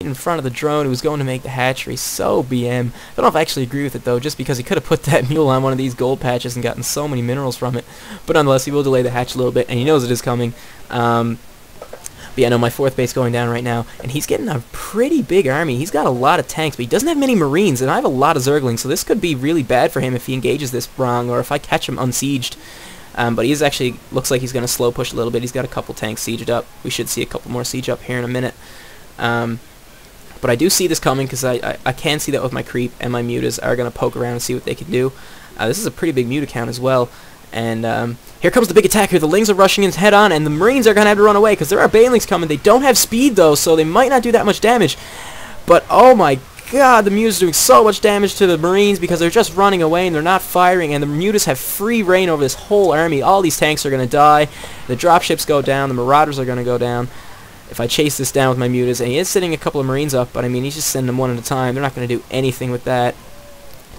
in front of the drone who was going to make the hatchery. So BM. I don't know if I actually agree with it though, just because he could have put that mule on one of these gold patches and gotten so many minerals from it. But nonetheless, he will delay the hatch a little bit, and he knows it is coming. But yeah, no, my 4th base going down right now, and he's getting a pretty big army. He's got a lot of tanks, but he doesn't have many marines, and I have a lot of zerglings, so this could be really bad for him if he engages this wrong, or if I catch him unsieged. But he's actually, looks like he's going to slow push a little bit. He's got a couple tanks sieged up. We should see a couple more siege up here in a minute. But I do see this coming, because I can see that with my creep, and my mutas are going to poke around and see what they can do. This is a pretty big muta count as well. And here comes the big attack here. The Lings are rushing in head on, and the Marines are going to have to run away, because there are Banelings coming. They don't have speed, though, so they might not do that much damage. But, oh my god, the mutas are doing so much damage to the Marines, because they're just running away, and they're not firing, and the mutas have free reign over this whole army. All these tanks are going to die. The dropships go down. The Marauders are going to go down. If I chase this down with my mutas, and he is sending a couple of Marines up, but I mean, he's just sending them one at a time. They're not going to do anything with that.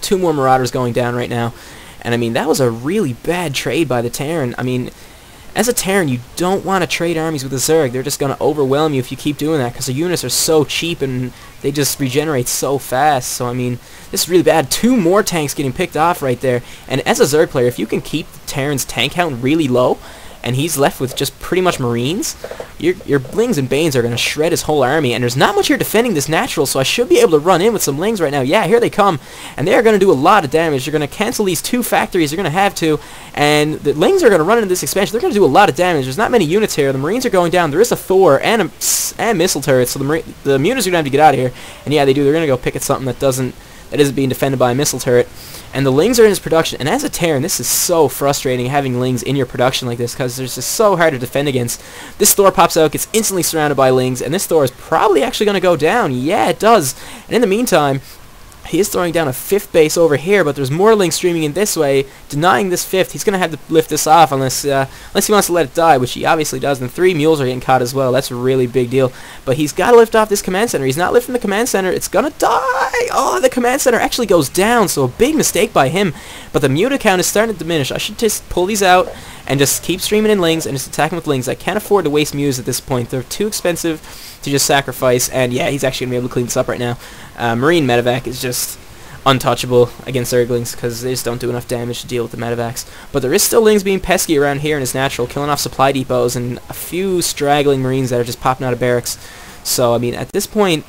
2 more Marauders going down right now. And I mean, that was a really bad trade by the Terran. I mean, as a Terran, you don't want to trade armies with a Zerg. They're just going to overwhelm you if you keep doing that, because the units are so cheap and they just regenerate so fast. So I mean, this is really bad. 2 more tanks getting picked off right there. And as a Zerg player, if you can keep the Terran's tank count really low, and he's left with just pretty much Marines, your Lings and Banes are going to shred his whole army, and there's not much here defending this natural, so I should be able to run in with some Lings right now. Yeah, here they come, and they are going to do a lot of damage. They're going to cancel these 2 factories. They're going to have to, and the Lings are going to run into this expansion. They're going to do a lot of damage. There's not many units here. The Marines are going down. There is a Thor and missile turrets, so the mutas are going to have to get out of here, and yeah, they do. They're going to go pick at something that isn't being defended by a missile turret. And the Lings are in his production, and as a Terran, this is so frustrating having Lings in your production like this, because they're just so hard to defend against. This Thor pops out, gets instantly surrounded by Lings, and this Thor is probably actually going to go down. Yeah, it does. And in the meantime, he is throwing down a 5th base over here, but there's more Lings streaming in this way, denying this 5th. He's going to have to lift this off unless he wants to let it die, which he obviously does. And 3 mules are getting caught as well. That's a really big deal. But he's got to lift off this command center. He's not lifting the command center. It's going to die. Oh, the command center actually goes down, so a big mistake by him. But the muta count is starting to diminish. I should just pull these out and just keep streaming in Lings and just attacking with Lings. I can't afford to waste mutas at this point. They're too expensive to just sacrifice. And yeah, he's actually going to be able to clean this up right now. Marine medevac is just untouchable against Zerglings, because they just don't do enough damage to deal with the medevacs. But there is still Lings being pesky around here in his natural, killing off supply depots and a few straggling Marines that are just popping out of barracks. So I mean, at this point,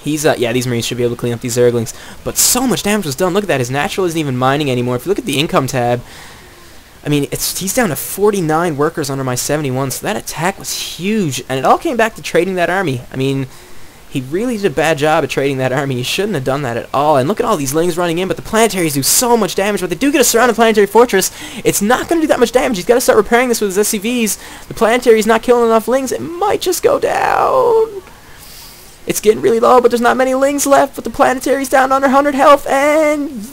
he's yeah, these Marines should be able to clean up these Zerglings. But so much damage was done. Look at that. His natural isn't even mining anymore. If you look at the income tab, I mean, he's down to 49 workers under my 71, so that attack was huge, and it all came back to trading that army. I mean, he really did a bad job at trading that army. He shouldn't have done that at all. And look at all these Lings running in, but the planetaries do so much damage. But they do get to surround the planetary fortress. It's not going to do that much damage. He's got to start repairing this with his SCVs. The planetary's not killing enough Lings. It might just go down. It's getting really low, but there's not many Lings left. But the planetary's down under 100 health, and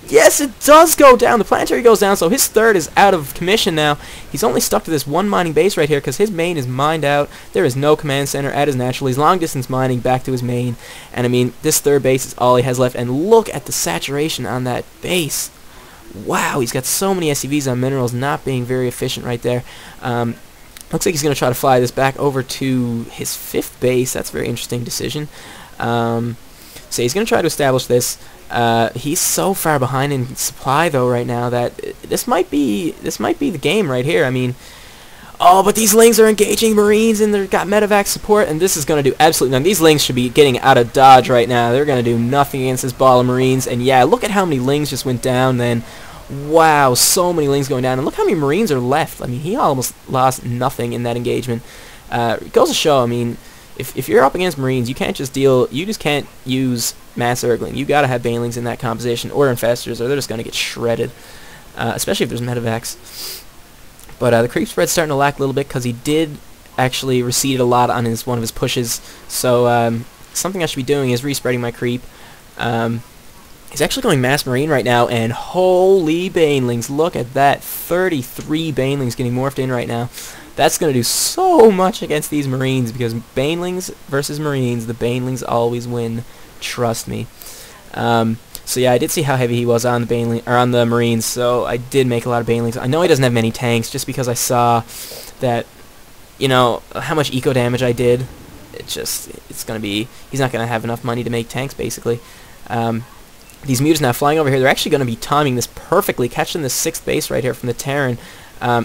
yes, it does go down. The planetary goes down, so his 3rd is out of commission now. He's only stuck to this 1 mining base right here, because his main is mined out. There is no command center at his natural. He's long-distance mining back to his main. And, I mean, this 3rd base is all he has left. And look at the saturation on that base. Wow, he's got so many SCVs on minerals, not being very efficient right there. Looks like he's going to try to fly this back over to his 5th base. That's a very interesting decision. So he's going to try to establish this. He's so far behind in supply though right now that this might be the game right here. I mean, oh, but these Lings are engaging Marines and they've got medevac support, and this is going to do absolutely nothing. These Lings should be getting out of dodge right now. They're going to do nothing against this ball of Marines. And yeah, look at how many Lings just went down then. Wow, so many Lings going down, and look how many Marines are left. I mean, he almost lost nothing in that engagement. It goes to show, I mean, if you're up against Marines, you just can't use mass Zergling. You gotta have Banelings in that composition, or Infestors, or they're just gonna get shredded. Especially if there's medevacs. But the creep spread's starting to lack a little bit, because he did actually recede a lot on one of his pushes. So something I should be doing is respreading my creep. He's actually going mass Marine right now, and holy Banelings, look at that. 33 Banelings getting morphed in right now. That's going to do so much against these Marines, because Banelings versus Marines, the Banelings always win. Trust me. So yeah, I did see how heavy he was on the Marines, so I did make a lot of Banelings. I know he doesn't have many tanks, just because I saw that, you know, how much eco damage I did. it's gonna be, he's not gonna have enough money to make tanks basically. These mutas now flying over here, they're actually going to be timing this perfectly, catching this 6th base right here from the Terran.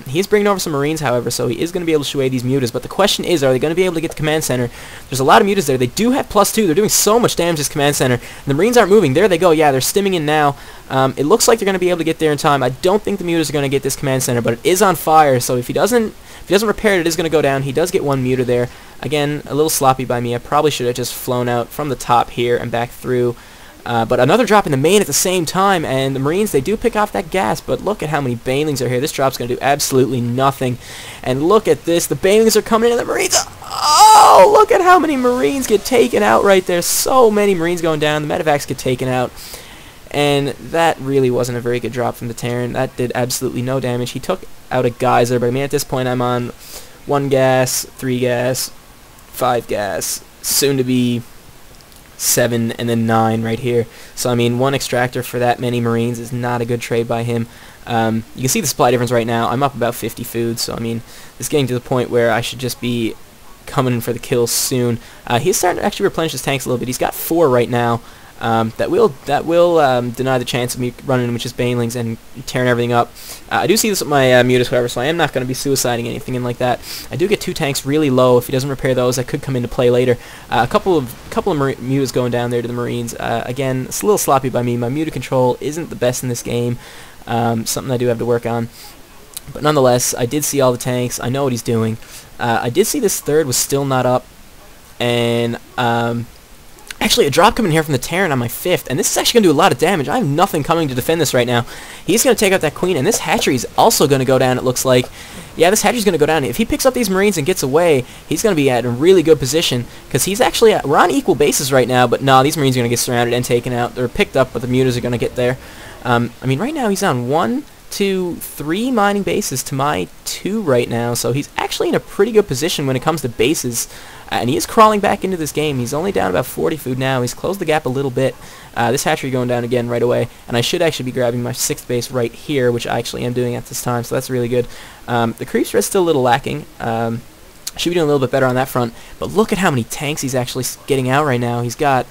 He is bringing over some Marines, however, so he is going to be able to shoot away these mutas. But the question is, are they going to be able to get the command center? There's a lot of mutas there. They do have +2. They're doing so much damage to this command center. And the Marines aren't moving. There they go. Yeah, they're stimming in now. It looks like they're going to be able to get there in time. I don't think the mutas are going to get this command center, but it is on fire. So if he doesn't repair it, it is going to go down. He does get 1 muta there. Again, a little sloppy by me. I probably should have just flown out from the top here and back through. But another drop in the main at the same time, and the Marines, they do pick off that gas, but look at how many banelings are here. This drop's going to do absolutely nothing. And look at this. The banelings are coming in, and the Marines... Oh, look at how many Marines get taken out right there. So many Marines going down. The medevacs get taken out. And that really wasn't a very good drop from the Terran. That did absolutely no damage. He took out a geyser, but I mean, at this point, I'm on 1 gas, 3 gas, 5 gas, soon to be 7 and then 9 right here. So I mean, 1 extractor for that many Marines is not a good trade by him. You can see the supply difference right now. I'm up about 50 food, so I mean, it's getting to the point where I should just be coming in for the kills soon. He's starting to actually replenish his tanks a little bit. He's got 4 right now. That will deny the chance of me running with just banelings and tearing everything up. I do see this with my mutas, however, so I am not going to be suiciding anything in like that. I do get 2 tanks really low. If he doesn't repair those, that could come into play later. A couple of mutas going down there to the Marines. Again, it's a little sloppy by me. My muta control isn't the best in this game. Something I do have to work on. But nonetheless, I did see all the tanks. I know what he's doing. I did see this 3rd was still not up, and actually, a drop coming here from the Terran on my 5th, and this is actually going to do a lot of damage. I have nothing coming to defend this right now. He's going to take out that Queen, and this hatchery is also going to go down, it looks like. Yeah, this hatchery's going to go down. If he picks up these Marines and gets away, he's going to be at a really good position, because he's actually we're on equal bases right now, but no, these Marines are going to get surrounded and taken out. They're picked up, but the mutas are going to get there. I mean, right now he's on 1, 2, 3 mining bases to my 2 right now, so he's actually in a pretty good position when it comes to bases. And he is crawling back into this game. He's only down about 40 food now. He's closed the gap a little bit. This hatchery going down again right away. And I should actually be grabbing my 6th base right here, which I actually am doing at this time, so that's really good. The creep spread's still a little lacking. Should be doing a little bit better on that front. But look at how many tanks he's actually getting out right now. He's got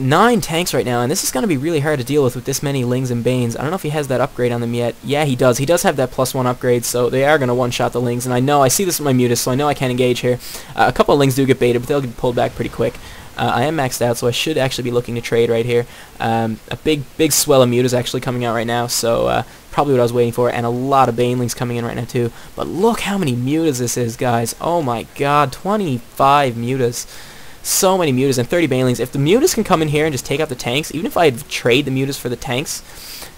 9 tanks right now, and this is going to be really hard to deal with this many Lings and Banes. I don't know if he has that upgrade on them yet. Yeah, he does. He does have that +1 upgrade, so they are going to one-shot the Lings, and I see this with my mutas, so I know I can't engage here. A couple of Lings do get baited, but they'll get pulled back pretty quick. I am maxed out, so I should actually be looking to trade right here. A big swell of mutas actually coming out right now, so probably what I was waiting for, and a lot of Banelings coming in right now too. But look how many mutas this is, guys. Oh my god, 25 mutas. So many mutas and 30 banelings. If the mutas can come in here and just take out the tanks, even if I trade the mutas for the tanks,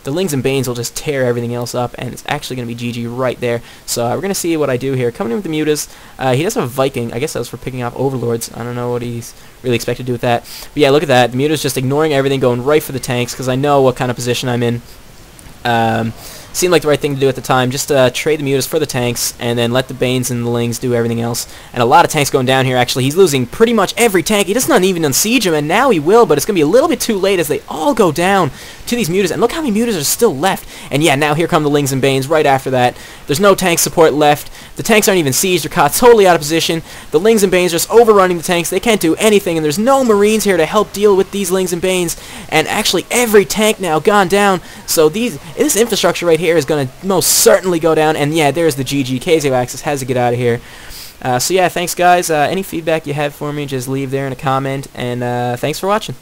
the Lings and Banes will just tear everything else up, and it's actually going to be GG right there. So we're going to see what I do here. Coming in with the mutas, he does have a Viking. I guess that was for picking off Overlords. I don't know what he's really expected to do with that. But yeah, look at that. The mutas just ignoring everything, going right for the tanks, because I know what kind of position I'm in. Seemed like the right thing to do at the time. Just trade the mutas for the tanks, and then let the Banes and the Lings do everything else. And a lot of tanks going down here, actually. He's losing pretty much every tank. He does not even unsiege him, and now he will, but it's going to be a little bit too late as they all go down to these mutas. And look how many mutas are still left. And yeah, now here come the Lings and Banes right after that. There's no tank support left. The tanks aren't even sieged. They're caught totally out of position. The Lings and Banes are just overrunning the tanks. They can't do anything, and there's no Marines here to help deal with these Lings and Banes. And actually, every tank now gone down. So this infrastructure right here is going to most certainly go down. And yeah, there's the GG. kzoAxis has to get out of here. So yeah, thanks guys. Any feedback you have for me, just leave there in a comment. And thanks for watching.